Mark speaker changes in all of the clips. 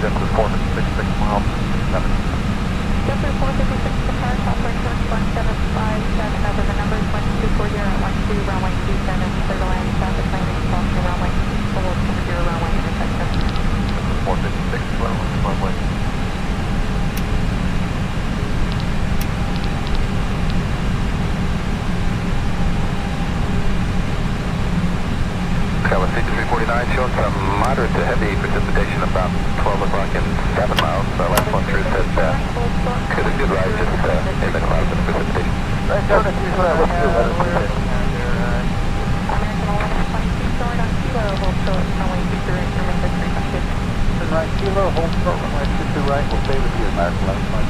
Speaker 1: Denver 456 miles, 7.
Speaker 2: Denver 456 to Paris, operate first 1757 over the numbers 1240 at 12 runway 27, clear to land, traffic landing, crossing runway 440 runway intersection.
Speaker 1: 456, runway. Cover C349 showing some moderate to heavy precipitation about 12 o'clock and 7 miles. The last one through said could have good ride just in the clouds of precipitation.
Speaker 2: American 1122 short on Kilo, hold short, runway 23 right, remainder 300.
Speaker 1: Right, Kilo, hold short, runway 22 right, we'll stay with you, American 1122.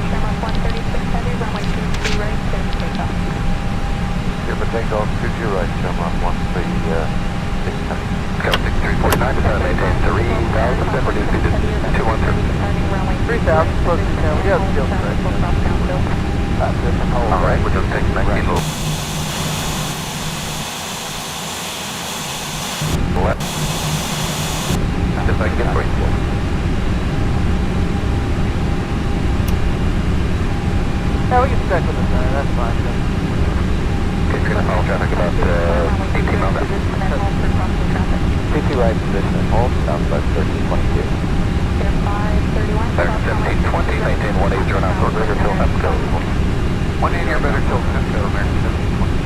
Speaker 2: Shamrock 136 heavy, runway 22 right, clear for takeoff.
Speaker 1: Clear for takeoff, 22 right, Shamrock 136 heavy. Cover 6349 is maintain 3000, then reduce it to 213.
Speaker 2: 3,000, close to 10, we have skill strength.
Speaker 1: Alright, we're just taking that kilo. Left. Just like this way.
Speaker 2: Yeah, we can check with the center, that's fine.
Speaker 1: Okay, we're going to follow traffic about 18 miles out. CT right position and hold, southwest 1322. 1720, maintain 180 on outdoor radar till Cisco. 180 or better till Cisco, American 1720.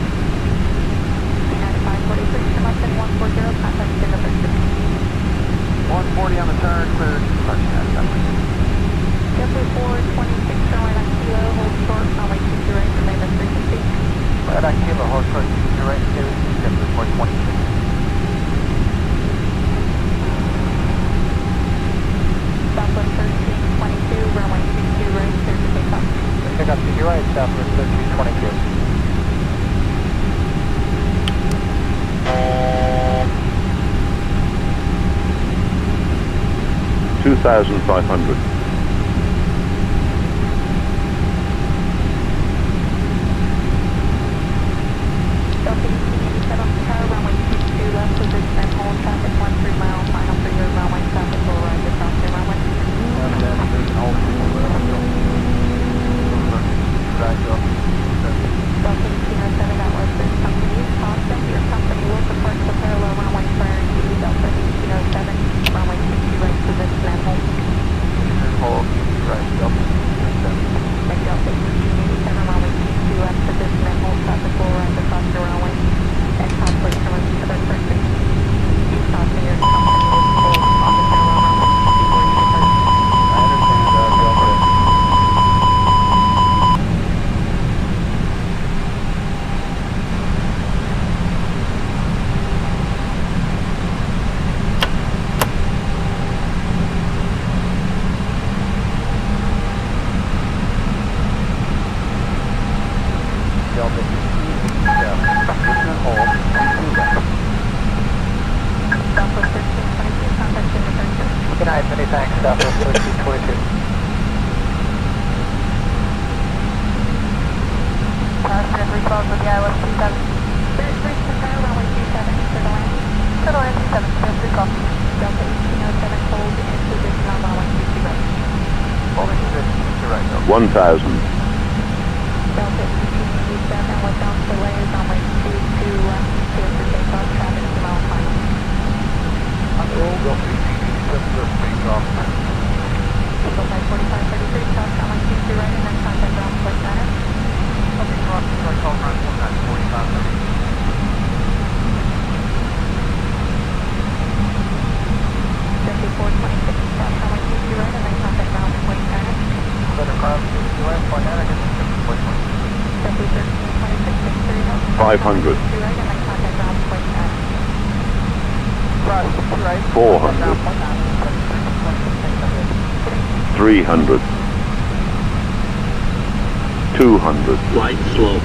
Speaker 2: 9543, come up in 140, contact Singapore
Speaker 1: 140 on the turn, clear, touchdown,
Speaker 2: Jeffrey 426, showing on Kilo, hold short, runway 22 right, remainder 350.
Speaker 1: Right on Kilo, hold short, 22 right, Jeffrey 426.
Speaker 2: Southwest 1322, runway 22 right, clear to take off.
Speaker 1: Pick up to your right, southwest 1322.
Speaker 3: 2,500.
Speaker 2: Delta 1887 car, runway 22 left, position and hold, traffic 13 miles, final for your runway, traffic will rise across your runway. Delta 1807 at Western Company, Austin, your company will depart the parallel runway prior to Delta 1807, runway 22 right, position and hold.
Speaker 1: Hold, right, Delta 1807.
Speaker 2: Take Delta 1887, runway 22 left, position and hold, traffic will rise across your runway. And conflict coming to the person. Crossing your company will hold on the parallel runway before you depart.
Speaker 1: I understand, Delta. Delta 1887, position and hold, 22 left.
Speaker 2: Southwest 1322, contact Singapore 2.
Speaker 1: Good night, many thanks, southwest 1322.
Speaker 2: Passenger response with the ILS 27. Spirit 3 to Paris, runway 27, clear to land. Clear to land 27, just recall. Delta 1807, hold in position on runway 22 right.
Speaker 1: Hold in position, 22 right, Delta.
Speaker 3: 1,000.
Speaker 2: Delta 1887, without delay, runway 22 left, clear for takeoff, traffic 2 mile final.
Speaker 1: Delta 1887, just take off.
Speaker 2: Eagle Flight 4533, south runway 22 right, and then contact ground flight center.
Speaker 1: Okay, cross, right, call ground, 4530.
Speaker 2: Jeffrey 426, south runway 22 right, and then contact ground flight center.
Speaker 1: Better cross, US, point out, I guess it's 420.
Speaker 2: Jeffrey 1326, make sure you know.
Speaker 3: 500.
Speaker 2: 22 right, and then contact ground flight center.
Speaker 1: Cross, right.
Speaker 3: 400. 300. 200.
Speaker 4: Light slope.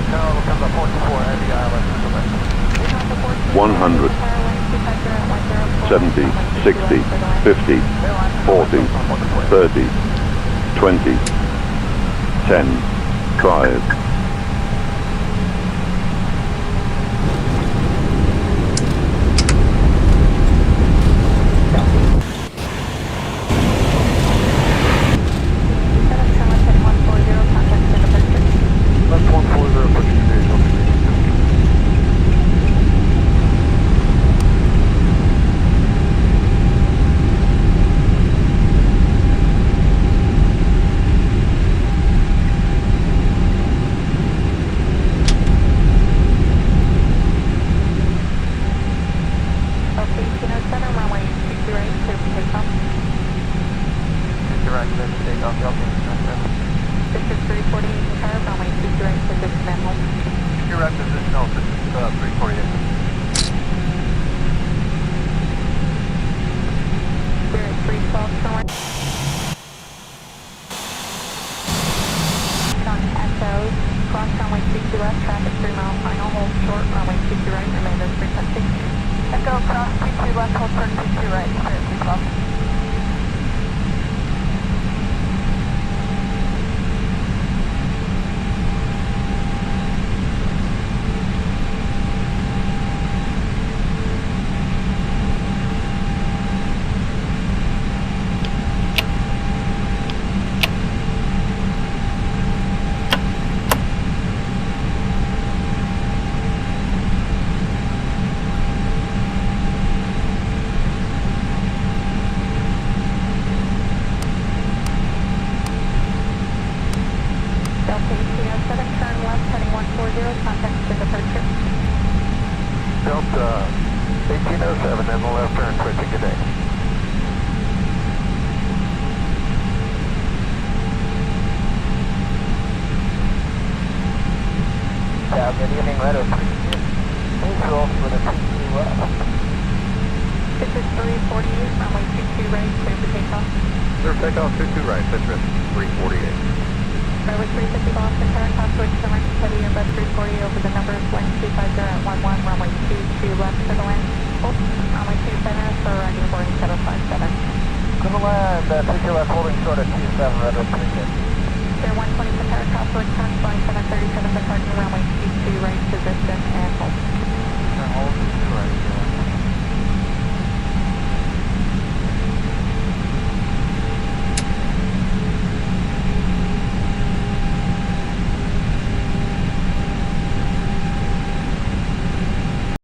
Speaker 1: Tower comes up 44, heavy island.
Speaker 3: 100. 70. 60. 50. 40. 30. 20. 10. 5.
Speaker 2: runway 22 left, traffic 3 mile final, hold short, runway 22 right, remainder frequency. Echo cross 22 left, hold short 22 right, clear 312. Delta 1807, turn left, heading 140, contact the departure.
Speaker 1: Delta 1807 and the left turn switching today. Yeah, good evening, Leto 32. Visual for the 22 left.
Speaker 2: This is 348, runway 22 right, clear for takeoff.
Speaker 1: Clear for takeoff 22 right, Citrus 348.
Speaker 2: Runway 350 Boston, current top switch to right, heavy Airbus 340 over the numbers, wind 250 at 11, runway 22 left for the land. Hold, runway 27 for arriving boarding 757.
Speaker 1: To the land, 22 left holding short at 27, Leto 350.
Speaker 2: Clear 120 for current top switch, turn flying 737 departing runway 22 right position and hold.
Speaker 1: Turn hold 22 right,